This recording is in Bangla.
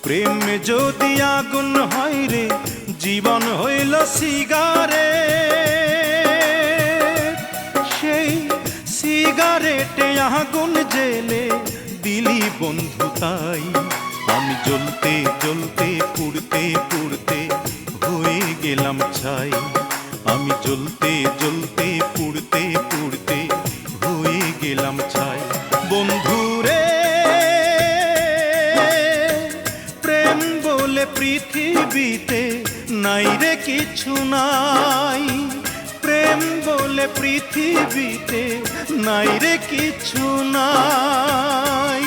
প্রেম যদি আগুন হয় রে, জীবন হইল সিগারেট। সেই সিগারেটে আগুন জেলে দিলি বন্ধু তাই। আমি জ্বলতে জ্বলতে পুড়তে পুড়তে হয়ে গেলাম ছাই। আমি জ্বলতে জ্বলতে পুড়তে পুড়তে হয়ে গেলাম ছাই। বন্ধু রে, প্রেম বলে পৃথিবীতে নাই রে কিছু নাই। প্রেম বলে পৃথিবীতে নাই রে কিছু নাই।